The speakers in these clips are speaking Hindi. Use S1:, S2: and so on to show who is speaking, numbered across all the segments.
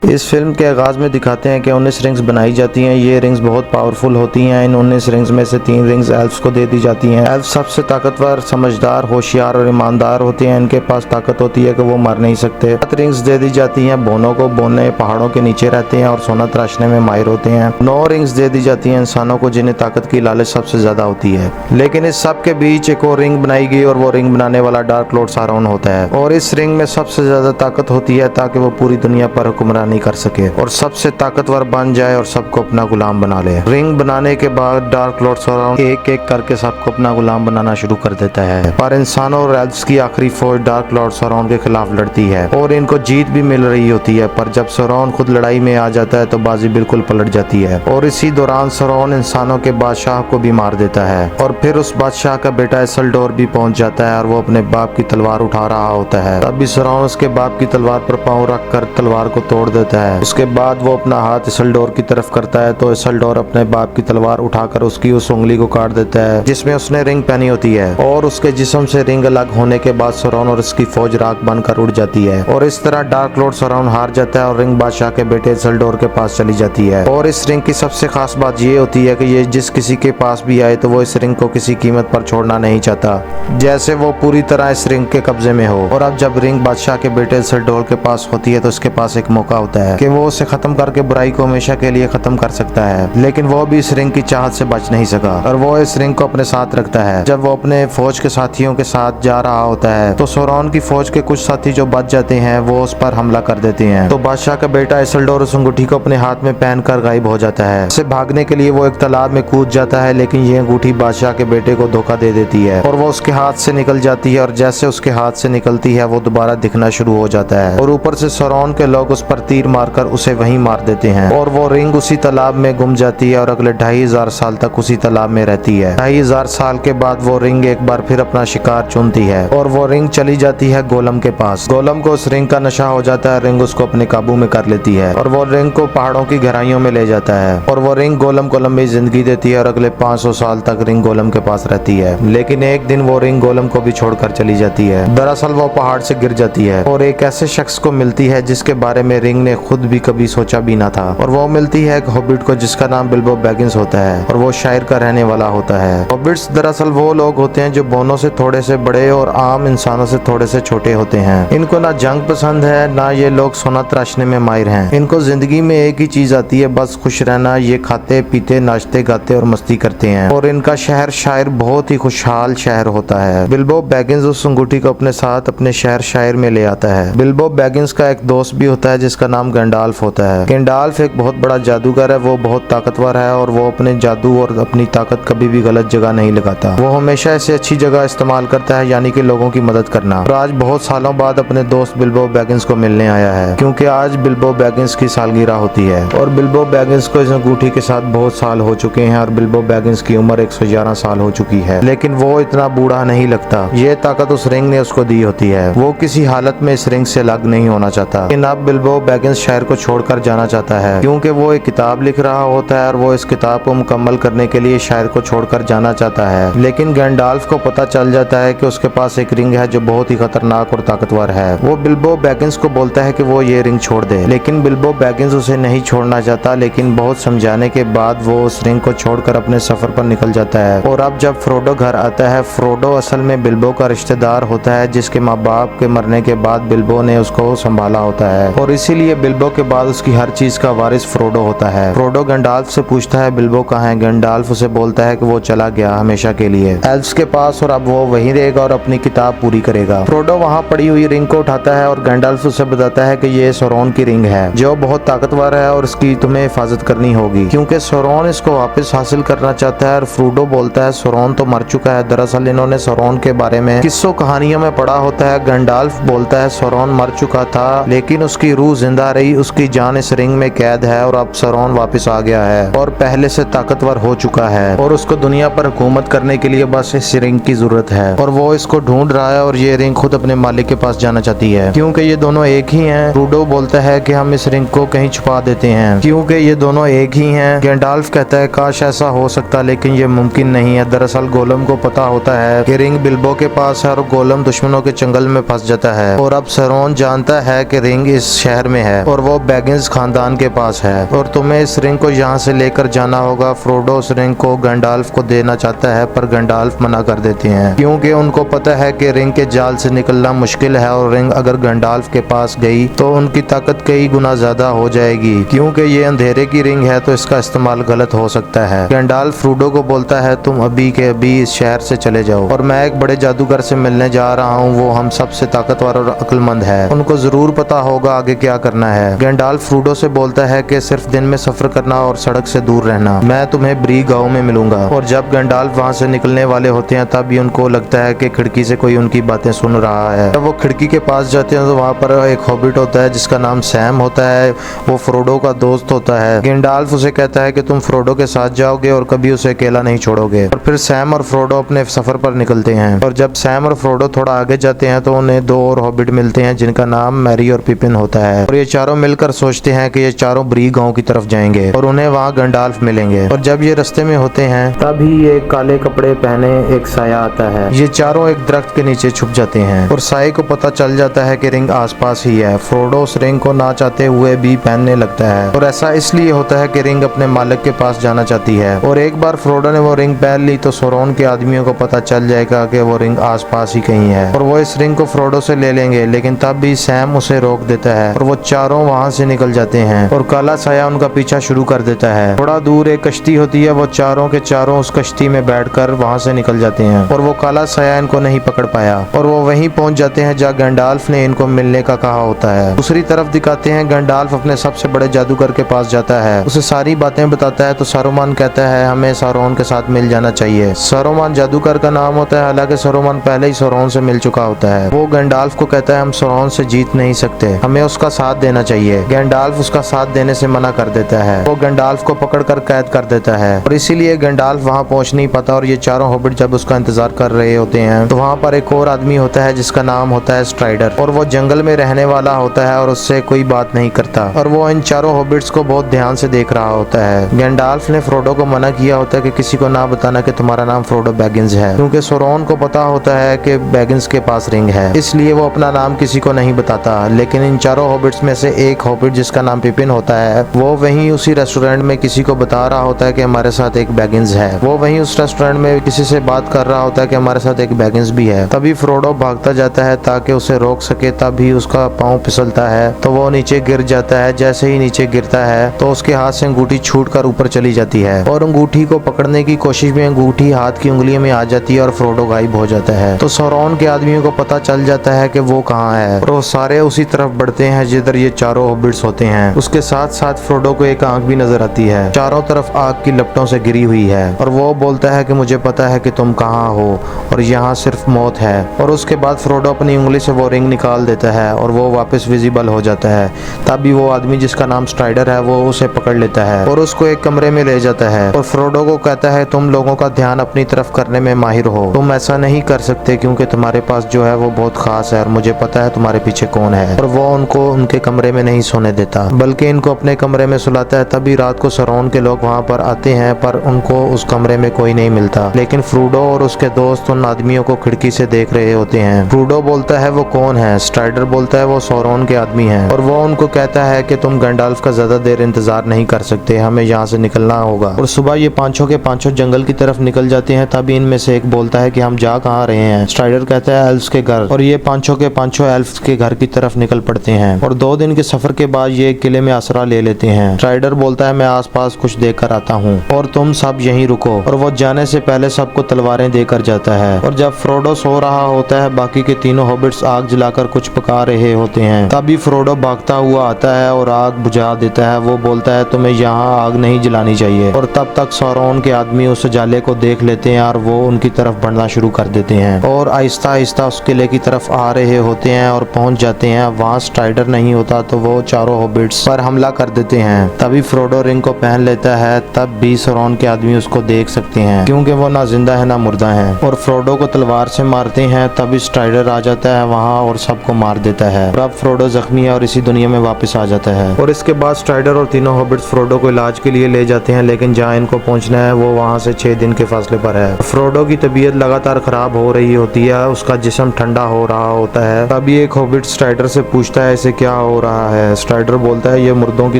S1: इस फिल्म के आगाज में दिखाते हैं कि 19 रिंग्स बनाई जाती हैं। ये रिंग्स बहुत पावरफुल होती हैं। इन 19 रिंग्स में से 3 रिंग्स एल्फ्स को दे दी जाती हैं। एल्फ सबसे ताकतवर, समझदार, होशियार और ईमानदार होते हैं। इनके पास ताकत होती है कि वो मर नहीं सकते। 7 रिंग्स दे दी जाती हैं बोनों को। बोने पहाड़ों के नीचे रहते हैं और सोना तराशने में माहिर होते हैं। 9 रिंग्स दे दी जाती हैं इंसानों को, जिन्हें ताकत की लालच सबसे ज्यादा होती है। लेकिन इस सब के बीच एक और रिंग बनाई गई और वो रिंग बनाने वाला डार्क लॉर्ड सारोन होता है। और इस रिंग में सबसे ज्यादा ताकत होती है ताकि वो पूरी दुनिया पर हुक्मरानी कर सके और सबसे ताकतवर बन जाए और सबको अपना गुलाम बना ले। रिंग बनाने के बाद डार्क लॉर्ड सारोन एक एक करके सबको अपना गुलाम बनाना शुरू कर देता है। पर इंसानों और एल्फ्स की आखिरी फौज डार्क लॉर्ड सारोन के खिलाफ लड़ती है और इनको जीत भी मिल रही होती है। पर जब सारोन खुद लड़ाई में आ जाता है तो बाजी बिल्कुल पलट जाती है और इसी दौरान सारोन इंसानों के बादशाह को भी मार देता है। और फिर उस बादशाह का बेटा इसिल्डोर भी पहुंच जाता है और वो अपने बाप की तलवार उठा रहा होता है। तब भी सारोन उसके बाप की तलवार पर पांव रख कर तलवार को तोड़ देता है। उसके बाद वो अपना हाथ इसिल्डोर की तरफ करता है तो इसिल्डोर अपने बाप की तलवार उठाकर उसकी उस उंगली को काट देता है जिसमें उसने रिंग पहनी होती है। और उसके जिस्म से रिंग अलग होने के बाद सारोन और उसकी फौज राख बनकर उड़ जाती है। और इस तरह डार्क लॉर्ड सारोन हार जाता है और रिंग बादशाह के बेटे इसिल्डोर के पास चली जाती है। और इस रिंग की सबसे खास बात ये होती है कि ये जिस किसी के पास भी आए तो वो इस रिंग को किसी कीमत पर छोड़ना नहीं चाहता, जैसे वो पूरी तरह इस रिंग के कब्जे में हो। और अब जब रिंग बादशाह के बेटे इसिल्डोर के पास होती है तो उसके पास एक मौका होता है कि वो उसे खत्म करके बुराई को हमेशा के लिए खत्म कर सकता है। लेकिन वो भी इस रिंग की चाहत से बच नहीं सका और वो इस रिंग को अपने साथ रखता है। जब वो अपने फौज के साथियों के साथ जा रहा होता है तो सारोन की फौज के कुछ साथी जो बच जाते हैं वो उस पर हमला कर देते हैं। तो बादशाह का बेटा इसिल्डोर उस अंगूठी को अपने हाथ में पहनकर गायब हो जाता है। उससे भागने के लिए वो एक तालाब में कूद जाता है, लेकिन ये अंगूठी बादशाह के बेटे को धोखा दे देती है और वो उसके हाथ से निकल जाती है। और जैसे उसके हाथ से निकलती है वो दोबारा दिखना शुरू हो जाता है और ऊपर से सारोन के लोग उस पर तीर मारकर उसे वहीं मार देते हैं और वो रिंग उसी तालाब में गुम जाती है और अगले 2500 साल तक उसी तालाब में रहती है। 2500 साल के बाद वो रिंग एक बार फिर अपना शिकार चुनती है और वो रिंग चली जाती है गोलम के पास। गोलम को उस रिंग का नशा हो जाता है। रिंग उसको अपने काबू में कर लेती है और वो रिंग को पहाड़ों की गहराइयों में ले जाता है और वो रिंग गोलम को लंबी जिंदगी देती है और अगले 500 साल तक रिंग गोलम के पास रहती है। लेकिन एक दिन वो रिंग गोलम को भी छोड़कर चली जाती है। दरअसल वो पहाड़ से गिर जाती है और एक ऐसे शख्स को मिलती है जिसके बारे में रिंग ने खुद भी कभी सोचा भी ना था। और वो मिलती है एक हॉबिट को जिसका नाम बिल्बो बैगिंस होता है और वो शायर का रहने वाला होता है। हॉबिट्स दरअसल वो लोग होते हैं जो बोनों से थोड़े से बड़े और आम इंसानों से थोड़े से छोटे होते हैं। इनको ना जंग पसंद है ना ये लोग सोना तराशने में माहिर हैं। इनको जिंदगी में एक ही चीज आती है, बस खुश रहना। ये खाते पीते नाचते गाते और मस्ती करते हैं और इनका शहर शायर बहुत ही खुशहाल शहर होता है। बिल्बो बैगिंस उस अंगूठी को अपने साथ अपने शहर शायर में ले आता है। बिल्बो बैगिंस का एक दोस्त भी होता है जिसका नाम गैंडाल्फ होता है। गैंडाल्फ एक बहुत बड़ा जादूगर है। वो बहुत ताकतवर है और वो अपने जादू और अपनी ताकत कभी भी गलत जगह नहीं लगाता। वो हमेशा ऐसे अच्छी जगह इस्तेमाल करता है, यानी कि लोगों की मदद करना। और आज बहुत सालों बाद अपने दोस्त बिल्बो बैगिंस को मिलने आया है क्योंकि आज बिल्बो बैगिंस की सालगिरह होती है और बिल्बो बैगिंस को इस अंगूठी के साथ बहुत साल हो चुके हैं और बिल्बो बैगिंस की उम्र 111 साल हो चुकी है। लेकिन वो इतना बूढ़ा नहीं लगता। ये ताकत उस रिंग ने उसको दी होती है। वो किसी हालत में इस रिंग से अलग नहीं होना चाहता। लेकिन अब बिल्बो बैगिंस शहर को छोड़कर जाना चाहता है क्योंकि वो एक किताब लिख रहा होता है और वो इस किताब को मुकम्मल करने के लिए शहर को छोड़कर जाना चाहता है। लेकिन गैंडाल्फ को पता चल जाता है कि उसके पास एक रिंग है जो बहुत ही खतरनाक और ताकतवर है। वो बिल्बो बैगिंस को बोलता है कि वो ये रिंग छोड़ दे, लेकिन बिल्बो बैगिंस उसे नहीं छोड़ना चाहता। लेकिन बहुत समझाने के बाद वो उस रिंग को छोड़कर अपने सफर पर निकल जाता है। और अब जब फ्रोडो घर आता है, फ्रोडो असल में बिल्बो का रिश्तेदार होता है जिसके माँ बाप के मरने के बाद बिल्बो ने उसको संभाला होता है और इसीलिए बिल्बो के बाद उसकी हर चीज का वारिस फ्रोडो होता है। फ्रोडो गैंडाल्फ से पूछता है बिल्बो कहाँ है। गैंडाल्फ उसे बोलता है कि वो चला गया हमेशा के लिए एल्फ्स के पास और अब वो वहीं रहेगा और अपनी किताब पूरी करेगा। फ्रोडो वहाँ पड़ी हुई रिंग को उठाता है और गैंडाल्फ उसे बताता है कि ये सारोन की रिंग है जो बहुत ताकतवर है और इसकी तुम्हें हिफाजत करनी होगी क्योंकि सारोन इसको वापस हासिल करना चाहता है। और फ्रोडो बोलता है सारोन तो मर चुका है। दरअसल इन्होंने सारोन के बारे में किस्सों कहानियों में पढ़ा होता है। गैंडाल्फ बोलता है सारोन मर चुका था लेकिन उसकी रूह जिंदा रही, उसकी जान इस रिंग में कैद है और अब सारोन वापस आ गया है और पहले से ताकतवर हो चुका है और उसको दुनिया पर हुकूमत करने के लिए बस इस रिंग की जरूरत है और वो इसको ढूंढ रहा है और ये रिंग खुद अपने मालिक के पास जाना चाहती है क्योंकि ये दोनों एक ही हैं। फ्रोडो बोलता है कि हम इस रिंग को कहीं छुपा देते हैं क्योंकि ये दोनों एक ही हैं। गैंडाल्फ कहता है काश ऐसा हो सकता लेकिन ये मुमकिन नहीं है। दरअसल गोलम को पता होता है कि रिंग बिल्बो के पास है और गोलम दुश्मनों के चंगल में फंस जाता है और अब सारोन जानता है कि रिंग इस शहर में है है और वो बैगिंस खानदान के पास है और तुम्हें इस रिंग को यहाँ से लेकर जाना होगा। फ्रोडो उस रिंग को गैंडाल्फ को देना चाहता है पर गैंडाल्फ मना कर देते हैं क्योंकि उनको पता है कि रिंग के जाल से निकलना मुश्किल है और रिंग अगर गैंडाल्फ के पास गई तो उनकी ताकत कई गुना ज्यादा हो जाएगी। क्योंकि ये अंधेरे की रिंग है तो इसका इस्तेमाल गलत हो सकता है। गैंडाल्फ फ्रोडो को बोलता है तुम अभी के अभी इस शहर से चले जाओ और मैं एक बड़े जादूगर से मिलने जा रहा हूँ। वो हम सबसे ताकतवर और अक्लमंद है, उनको जरूर पता होगा आगे क्या करना है। गैंडाल्फ फ्रोडो से बोलता है कि सिर्फ दिन में सफर करना और सड़क से दूर रहना। मैं तुम्हें ब्री गांव में मिलूंगा। और जब गैंडाल्फ वहाँ से निकलने वाले होते हैं तब भी उनको लगता है कि खिड़की से कोई उनकी बातें सुन रहा है। जब वो खिड़की के पास जाते हैं तो वहाँ पर एक हॉबिट होता है जिसका नाम सैम होता है। वो फ्रोडो का दोस्त होता है। गैंडाल्फ उसे कहता है कि तुम फ्रोडो के साथ जाओगे और कभी उसे अकेला नहीं छोड़ोगे। और फिर सैम और फ्रोडो अपने सफर पर निकलते हैं और जब सैम और फ्रोडो थोड़ा आगे जाते हैं तो उन्हें दो और हॉबिट मिलते हैं जिनका नाम मैरी और पिपिन होता है। और ये चारों मिलकर सोचते हैं कि ये चारों ब्री गांव की तरफ जाएंगे और उन्हें वहाँ गैंडाल्फ मिलेंगे। और जब ये रास्ते में होते हैं तभी एक काले कपड़े पहने एक साया आता है। ये चारों एक दरख्त के नीचे छुप जाते हैं और साये को पता चल जाता है कि रिंग आसपास ही है। फ्रोडो उस रिंग को ना चाहते हुए भी पहनने लगता है और ऐसा इसलिए होता है कि रिंग अपने मालिक के पास जाना चाहती है। और एक बार फ्रोडो ने वो रिंग पहन ली तो सोरोन के आदमियों को पता चल जाएगा कि वो रिंग आसपास ही कहीं है और वो इस रिंग को फ्रोडो से ले लेंगे। लेकिन तब भी सैम उसे रोक देता है और वो चारों वहाँ से निकल जाते हैं और काला साया उनका पीछा शुरू कर देता है। थोड़ा दूर एक कश्ती होती है, वो चारों के चारों उस कश्ती में बैठकर वहाँ से निकल जाते हैं और वो काला साया इनको नहीं पकड़ पाया और वो वहीं पहुँच जाते हैं जहाँ गैंडाल्फ ने इनको मिलने का कहा होता है। दूसरी तरफ दिखाते हैं गैंडाल्फ अपने सबसे बड़े जादूगर के पास जाता है, उसे सारी बातें बताता है तो सारोमान कहता है हमें सारोन के साथ मिल जाना चाहिए। सारोमान जादूगर का नाम होता है, हालांकि सारोमान पहले ही सारोन से मिल चुका होता है। वो गैंडाल्फ को कहता है हम सारोन से जीत नहीं सकते, हमें उसका साथ देना चाहिए। गैंडाल्फ उसका साथ देने से मना कर देता है। वो गैंडाल्फ को पकड़कर कैद कर देता है और इसीलिए गैंडाल्फ वहाँ पहुँच नहीं पाता। और ये चारों हॉबिट जब उसका इंतजार कर रहे होते हैं तो वहाँ पर एक और आदमी होता है जिसका नाम होता है स्ट्राइडर और वो जंगल में रहने वाला होता है और उससे कोई बात नहीं करता और वो इन चारों हॉबिट्स को बहुत ध्यान से देख रहा होता है। गैंडाल्फ ने फ्रोडो को मना किया होता है कि किसी को ना बताना कि तुम्हारा नाम फ्रोडो बैगिंस है, क्योंकि सोरोन को पता होता है कि बैगिंस के पास रिंग है, इसलिए वो अपना नाम किसी को नहीं बताता। लेकिन इन चारों हॉबिट्स में से एक हॉबिट जिसका नाम पिपिन होता है वो वहीं उसी रेस्टोरेंट में किसी को बता रहा होता है कि हमारे साथ एक बैगिंस है। वो वहीं उस रेस्टोरेंट में किसी से बात कर रहा होता है कि हमारे साथ एक बैगिंस भी है। तभी फ्रोडो भागता जाता है ताकि उसे रोक सके, तभी उसका पाँव फिसलता है तो वो नीचे गिर जाता है। जैसे ही नीचे गिरता है तो उसके हाथ से अंगूठी छूटकर ऊपर चली जाती है और अंगूठी को पकड़ने की कोशिश में अंगूठी हाथ की उंगलियों में आ जाती है और फ्रोडो गायब हो जाता है। तो सोरोन के आदमियों को पता चल जाता है कि वो कहाँ है और वो सारे उसी तरफ बढ़ते हैं जिधर ये चारों हॉबिट्स होते हैं। उसके साथ साथ फ्रोडो को एक आंख भी नजर आती है, चारों तरफ आग की लपटों से गिरी हुई है और वो बोलता है कि मुझे पता है कि तुम कहाँ हो और यहाँ सिर्फ मौत है। और उसके बाद फ्रोडो अपनी उंगली से वो रिंग निकाल देता है और वो वापस विजिबल हो जाता है। तभी वो आदमी जिसका नाम स्ट्राइडर है वो उसे पकड़ लेता है और उसको एक कमरे में ले जाता है और फ्रोडो को कहता है तुम लोगों का ध्यान अपनी तरफ करने में माहिर हो, तुम ऐसा नहीं कर सकते क्योंकि तुम्हारे पास जो है वो बहुत खास है और मुझे पता है तुम्हारे पीछे कौन है। और वो उनको उनके कमरे में नहीं सोने देता बल्कि इनको अपने कमरे में सुलाता है। तभी रात को सोरोन के लोग वहाँ पर आते हैं पर उनको उस कमरे में कोई नहीं मिलता, लेकिन फ्रोडो और उसके दोस्त उन आदमियों को खिड़की से देख रहे होते हैं। फ्रोडो बोलता है वो कौन है, स्ट्राइडर बोलता है वो सोरोन के आदमी हैं और वो उनको कहता है कि तुम गैंडाल्फ का ज्यादा देर इंतजार नहीं कर सकते, हमें यहाँ से निकलना होगा। और सुबह ये पांचों के पांचों जंगल की तरफ निकल जाते हैं। तभी इनमें से एक बोलता है कि हम जा कहाँ रहे हैं। स्ट्राइडर कहता है एल्फ्स के घर और ये पांचों के पांचों एल्फ्स के घर की तरफ निकल पड़ते हैं और 2 दिन के सफर के बाद ये किले में आसरा ले लेते हैं। स्ट्राइडर बोलता है मैं आसपास कुछ देख कर आता हूँ और तुम सब यहीं रुको और वो जाने से पहले सबको तलवारें देकर जाता है। और जब फ्रोडो सो रहा होता है बाकी के तीनों हॉबिट्स आग जलाकर कुछ पका रहे होते हैं। तभी फ्रोडो भागता हुआ आता है और आग बुझा देता है। वो बोलता है तुम्हें यहाँ आग नहीं जलानी चाहिए और तब तक सोरोन के आदमी उस जाले को देख लेते हैं और वो उनकी तरफ बढ़ना शुरू कर देते हैं और आहिस्ता आहिस्ता उस किले की तरफ आ रहे होते हैं और पहुंच जाते हैं। वहाँ स्ट्राइडर नहीं होता तो वो चारों हॉबिट्स पर हमला कर देते हैं। तभी फ्रोडो रिंग को पहन लेता है, तब भी सोरोन के आदमी उसको देख सकते हैं क्योंकि वो ना जिंदा है ना मुर्दा है और फ्रोडो को तलवार से मारते हैं। तभी स्ट्राइडर आ जाता है वहाँ और सबको मार देता है और अब फ्रोडो जख्मी है और इसी दुनिया में वापस आ जाता है। और इसके बाद स्ट्राइडर और तीनों हॉबिट्स फ्रोडो को इलाज के लिए ले जाते हैं, लेकिन जहाँ इनको पहुँचना है वो वहाँ से 6 दिन के फासले पर है। फ्रोडो की तबीयत लगातार खराब हो रही होती है, उसका जिस्म ठंडा हो रहा होता है। तभी एक हॉबिट स्ट्राइडर से पूछता है इसे क्या हो रहा है। स्ट्राइडर बोलता है ये मुर्दों की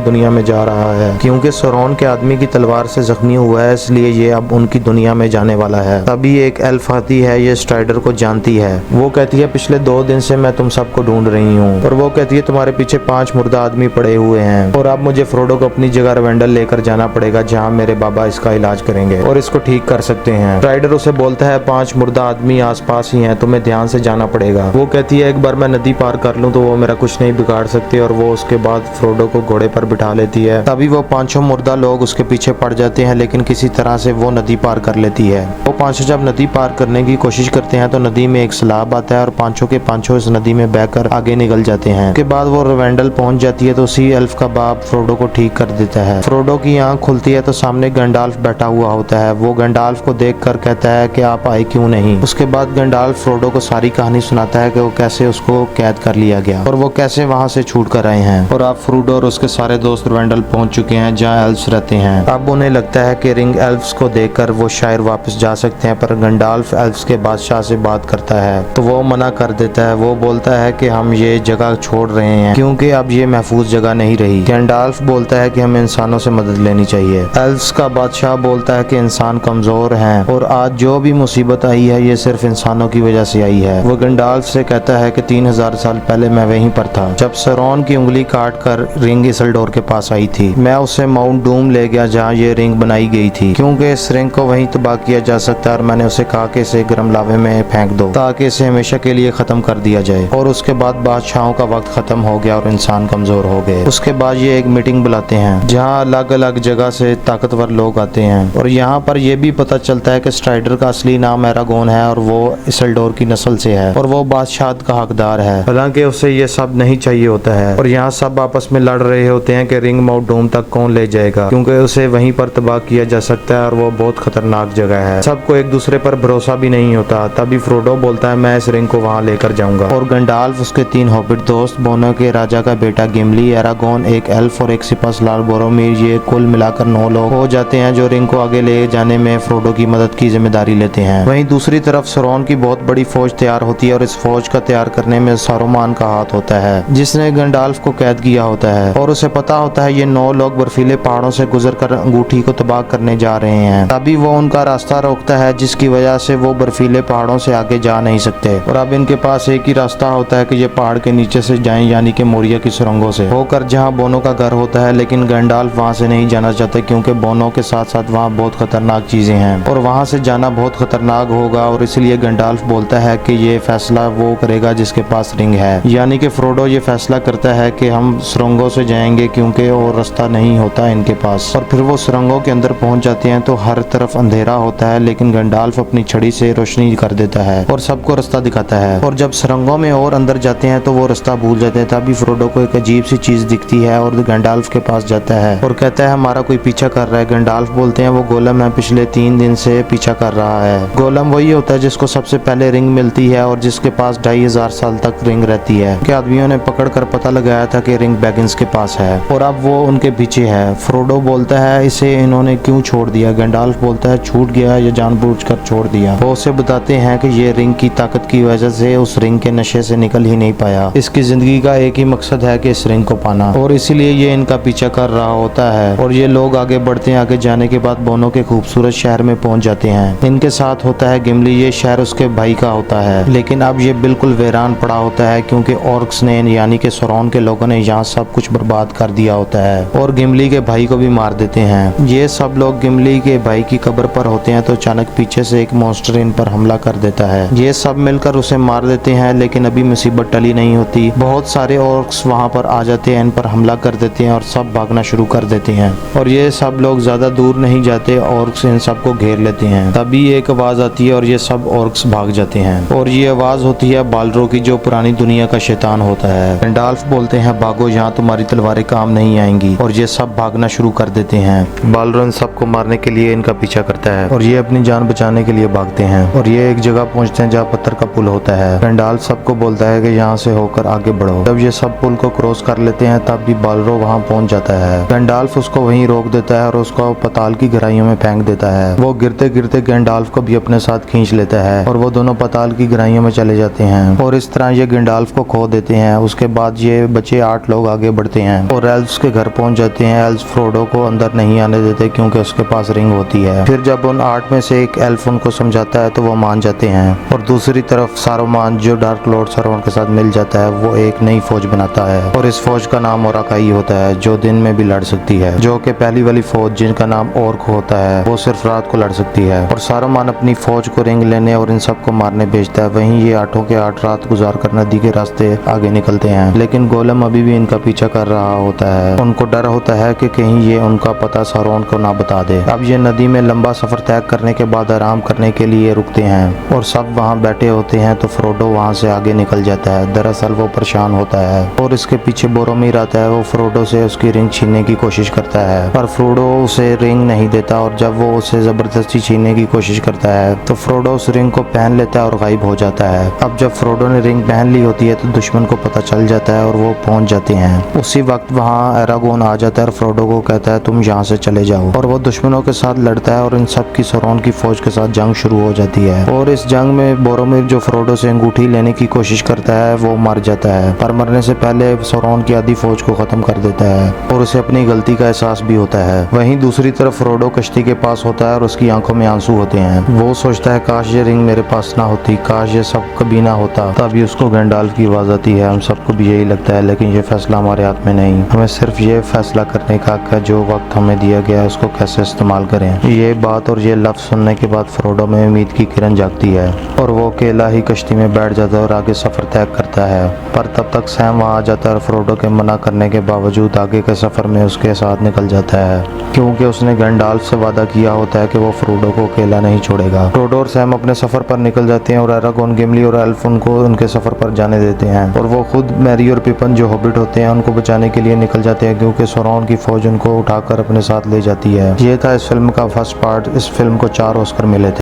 S1: दुनिया में जा रहा है, क्योंकि सोरोन के आदमी की तलवार से जख्मी हुआ है, इसलिए ये अब उनकी दुनिया में जाने वाला है। तभी एक एल्फ आती है, ये स्ट्राइडर को जानती है। वो कहती है पिछले 2 दिन से मैं तुम सबको ढूंढ रही हूँ, और वो कहती है तुम्हारे पीछे 5 मुर्दा आदमी पड़े हुए हैं, और अब मुझे फ्रोडो को अपनी जगह रवेंडल लेकर जाना पड़ेगा, जहाँ मेरे बाबा इसका इलाज करेंगे और इसको ठीक कर सकते हैं। स्ट्राइडर उसे बोलता है 5 मुर्दा आदमी आसपास ही हैं, तुम्हें ध्यान से जाना पड़ेगा। वो कहती है एक बार मैं नदी पार कर लूँ तो वो मेरा कुछ नहीं बिगाड़ सकते, और वो उसके बाद फ्रोडो को घोड़े पर बिठा लेती है। तभी वो 5 मुर्दा लोग उसके पीछे पड़ जाते हैं, लेकिन किसी तरह से वो नदी पार कर लेती है। वो 5 जब नदी पार करने की कोशिश करते हैं तो नदी में एक सैलाब आता है और 5 के 5 इस नदी में बहकर आगे निकल जाते हैं। उसके बाद वो रवेंडल पहुंच जाती है तो उसी एल्फ का बाप फ्रोडो को ठीक कर देता है। फ्रोडो की आंख खुलती है तो सामने गंडाल्फ बैठा हुआ होता है। वो गंडाल्फ को देखकर कहता है कि आप आए क्यों नहीं। उसके बाद गंडाल्फ फ्रोडो को सारी कहानी सुनाता है कि वो कैसे उसको कैद कर लिया गया और वो कैसे वहां से छूट कर आए हैं, और अब फ्रोडो और उसके सारे दोस्त रवेंडल पहुंच चुके हैं जहाँ एल्फ्स रहते हैं। अब उन्हें लगता है कि रिंग एल्फ्स को देखकर वो शायद वापस जा सकते हैं, पर गंडाल्फ एल्फ्स के बादशाह से बात करता है तो वो मना कर देता है। वो बोलता है कि हम ये जगह छोड़ रहे हैं क्योंकि अब ये महफूज जगह नहीं रही। गंडाल्फ बोलता है कि हमें इंसानों से मदद लेनी चाहिए। एल्फ्स का बादशाह बोलता है कि इंसान कमजोर हैं और आज जो भी मुसीबत आई है ये सिर्फ इंसानों की वजह से आई है। वो गंडाल्फ से कहता है कि 3000 साल पहले मैं वहीं पर था जब सरोन की उंगली काट कर रिंग इसल्डोर के पास आई थी। मैं उसे माउंट डूम ले गया जहाँ ये रिंग बनाई गई थी, क्योंकि इस रिंग को वहीं तबाह किया जा सकता है, और मैंने उसे कहा कि इसे गर्म लावे में फेंक दो ताकि इसे हमेशा के लिए खत्म कर दिया जाए। और उसके बाद बादशाहों का वक्त खत्म हो गया और इंसान कमजोर हो गए। उसके बाद ये एक मीटिंग बुलाते हैं जहाँ अलग अलग जगह से ताकतवर लोग आते हैं, और यहाँ पर यह भी पता चलता है कि स्ट्राइडर का असली नाम एरागोन है और वो इसल्डोर की नस्ल से है और वो बादशाह का हकदार है, हालांकि उसे ये सब नहीं चाहिए होता है। और यहाँ सब आपस में लड़ रहे होते हैं कि रिंग माउंट डूम तक कौन ले जाएगा, क्योंकि उसे वहीं पर तबाह किया जा सकता है और वो बहुत खतरनाक जगह है। सबको एक दूसरे पर भरोसा भी नहीं होता। तभी फ्रोडो बोलता है मैं इस रिंग को वहाँ लेकर जाऊंगा, और गंडाल्फ उसके 3 हॉबिट दोस्त, बोनो के राजा का बेटा गिमली, एरागोन, एक एल्फ और एक सिपाहीसालार बोरोमीर, ये कुल मिलाकर 9 लोग हो जाते हैं जो रिंग को आगे ले जाने में फ्रोडो की मदद की जिम्मेदारी लेते हैं। वहीं दूसरी तरफ सरोन की बहुत बड़ी फौज तैयार होती है और इस फौज का तैयार करने में सारुमान का हाथ होता है जिसने गंडाल्फ को कैद किया होता है, और उसे पता होता है ये 9 लोग बर्फीले पहाड़ों से गुजरकर अंगूठी को तबाह करने जा रहे हैं। तभी वो उनका रास्ता रोकता है जिसकी वजह से वो बर्फीले पहाड़ों से आगे जा नहीं सकते, और अब इनके पास एक ही रास्ता होता है कि ये पहाड़ के नीचे से जाएं, यानी कि मोरिया की सुरंगों से होकर जहाँ बोनो का घर होता है। लेकिन गंडाल्फ वहाँ से नहीं जाना चाहते क्योंकि बोनो के साथ साथ वहाँ बहुत खतरनाक चीजें हैं और वहाँ से जाना बहुत खतरनाक होगा, और इसलिए गंडाल्फ बोलता है कि ये फैसला वो करेगा जिसके पास रिंग है, यानी कि फ्रोडो ये फैसला करता है कि हम सुरंगों से जाएंगे क्योंकि और रास्ता नहीं होता इनके पास। और फिर वो सुरंगों के अंदर पहुंच जाते हैं तो हर तरफ अंधेरा होता है, लेकिन गंडाल्फ अपनी छड़ी से रोशनी कर देता है और सबको रास्ता दिखाता है। और जब सुरंगों में और अंदर जाते हैं तो वो रास्ता भूल जाते हैं। तभी फ्रोडो को एक अजीब सी चीज दिखती है और गंडाल्फ के पास जाता है और कहता है हमारा कोई पीछा कर रहा है। गंडाल्फ बोलते हैं वो गोलम है, पिछले 3 दिन से पीछा कर रहा है। गोलम वही होता है जिसको सबसे पहले रिंग मिलती है और जिसके पास 2500 साल तक रिंग रहती है, कि आदमियों ने पकड़ कर पता लगाया था कि रिंग बैगिंस के पास है और अब वो उनके पीछे है। फ्रोडो बोलता है इसे इन्होंने क्यों छोड़ दिया। गंडाल्फ बोलता है छूट गया या जानबूझकर छोड़ दिया। वो उसे बताते हैं कि ये रिंग की ताकत की वजह से उस रिंग के नशे से निकल ही नहीं पाया। इसकी जिंदगी का एक ही मकसद है कि इस रिंग को पाना, और इसीलिए ये इनका पीछा कर रहा होता है। और ये लोग आगे बढ़ते हैं। आगे जाने के बाद बोनो के खूबसूरत शहर में पहुंच जाते हैं। इनके साथ होता है गिमली। ये शहर उसके भाई का होता है, लेकिन अब ये बिल्कुल वीरान पड़ा होता है क्योंकि ऑर्क्स ने यानी कि सोरोन के लोगों ने यहाँ सब कुछ बर्बाद कर दिया होता है और गिमली के भाई को भी मार देते हैं। ये सब लोग गिमली के भाई की कब्र पर होते हैं तो अचानक पीछे से एक मॉन्स्टर इन पर हमला कर देता है। ये सब मिलकर उसे मार देते हैं, लेकिन अभी मुसीबत टली नहीं होती। बहुत सारे ऑर्क्स वहाँ पर आ जाते हैं, इन पर हमला कर देते हैं और सब भागना शुरू कर देते हैं। और ये सब लोग ज्यादा दूर नहीं जाते, ऑर्क्स इन सबको घेर लेते हैं। तभी एक आवाज आती है और ये सब ऑर्क्स भाग जाते हैं, और ये आवाज होती है बालरो की, जो पुरानी दुनिया का शैतान होता है। गंडाल्फ बोलते हैं भागो, यहाँ तुम्हारी तलवारें काम नहीं आएंगी, और ये सब भागना शुरू कर देते हैं। बालरो इन सबको मारने के लिए इनका पीछा करता है और ये अपनी जान बचाने के लिए भागते हैं, और ये एक जगह पहुंचते हैं जहाँ पत्थर का पुल होता है। गंडाल्फ सबको बोलता है कि यहाँ से होकर आगे बढ़ो। जब ये सब पुल को क्रॉस कर लेते हैं तब भी बालरो वहाँ पहुंच जाता है। गंडाल्फ उसको वहीं रोक देता है और उसको पताल की गहराइयों में फेंक देता है। वो गिरते गिरते गंडाल्फ को भी अपने साथ खींच लेता है और वो दोनों पताल की गहराइयों में चले जाते हैं, और इस तरह ये गंडाल्फ को खो देते हैं। उसके बाद ये ये बच्चे 8 लोग आगे बढ़ते हैं और एल्व्स के घर पहुंच जाते हैं। एल्व्स फ्रोडो को अंदर नहीं आने देते क्योंकि उसके पास रिंग होती है। फिर जब उन 8 में से एक एल्फ उनको समझाता है तो वो मान जाते हैं और दूसरी तरफ सारुमान जो डार्क लॉर्ड सारुमान के साथ मिल जाता है वो एक नई फौज बनाता है और इस फौज का नाम ओराकाई होता है जो दिन में भी लड़ सकती है, जो कि पहली वाली फौज जिनका नाम ओर्क होता है वो सिर्फ रात को लड़ सकती है। और सारुमान अपनी फौज को रिंग लेने और इन सबको मारने भेजता है। वहीं ये 8 के 8 रात गुजार कर नदी के रास्ते आगे निकलते हैं, लेकिन गोलम अभी भी इनका पीछा कर रहा होता है। उनको डर होता है कि कहीं ये उनका पता सारोन को ना बता दे। अब ये नदी में लंबा सफर तय करने के बाद आराम करने के लिए रुकते हैं और सब वहाँ बैठे होते हैं तो फ्रोडो वहाँ से आगे निकल जाता है। दरअसल वो परेशान होता है और इसके पीछे बोरोमीर आता है। वो फ्रोडो से उसकी रिंग छीनने की कोशिश करता है पर फ्रोडो उसे रिंग नहीं देता और जब वो उसे जबरदस्ती छीनने की कोशिश करता है तो फ्रोडो उस रिंग को पहन लेता है और गायब हो जाता है। अब जब फ्रोडो ने रिंग पहन ली होती है तो दुश्मन को पता चल जाता है और वो पहुंच जाते हैं। उसी वक्त वहाँ एरागोन आ जाता है और फ्रोडो को कहता है तुम यहाँ से चले जाओ और वो दुश्मनों के साथ लड़ता है और इन सब की सौरोन की फौज के साथ जंग शुरू हो जाती है। और इस जंग में बोरोमीर जो फ्रोडो से अंगूठी लेने की कोशिश करता है वो मर जाता है, पर मरने से पहले सौरोन की आधी फौज को खत्म कर देता है और उसे अपनी गलती का एहसास भी होता है। वहीं दूसरी तरफ फ्रोडो कश्ती के पास होता है और उसकी आंखों में आंसू होते हैं। वो सोचता है काश ये रिंग मेरे पास ना होती, काश ये सब कभी ना होता। तभी उसको गैंडाल्फ की आवाज आती है। हम सबको भी यही लगता है लेकिन ये फैसला हमारे हाथ में नहीं, हमें सिर्फ ये फैसला करने का हक है जो वक्त हमें दिया गया है उसको कैसे इस्तेमाल करें। ये बात और ये लफ्ज सुनने के बाद फ्रोडो में उम्मीद की किरण जागती है और वो अकेला ही कश्ती में बैठ जाता है और आगे सफर तय करता है। पर तब तक सैम वहाँ आ जाता है और फ्रोडो के मना करने के बावजूद आगे के सफर में उसके साथ निकल जाता है क्योंकि उसने गैंडाल्फ से वादा किया होता है कि वो फ्रोडो को अकेला नहीं छोड़ेगा। फ्रोडो और सैम अपने सफर पर निकल जाते हैं और एरागोन, गिमली और एल्फ उनको उनके सफर पर जाने देते हैं और वो खुद मैरी और पिपन जो हॉबिट होते हैं उनको बचाने के लिए निकल जाते हैं क्योंकि सौरोन की फौज उनको उठाकर अपने साथ ले जाती है। ये था इस फिल्म का फर्स्ट पार्ट। इस फिल्म को 4 ऑस्कर मिले थे।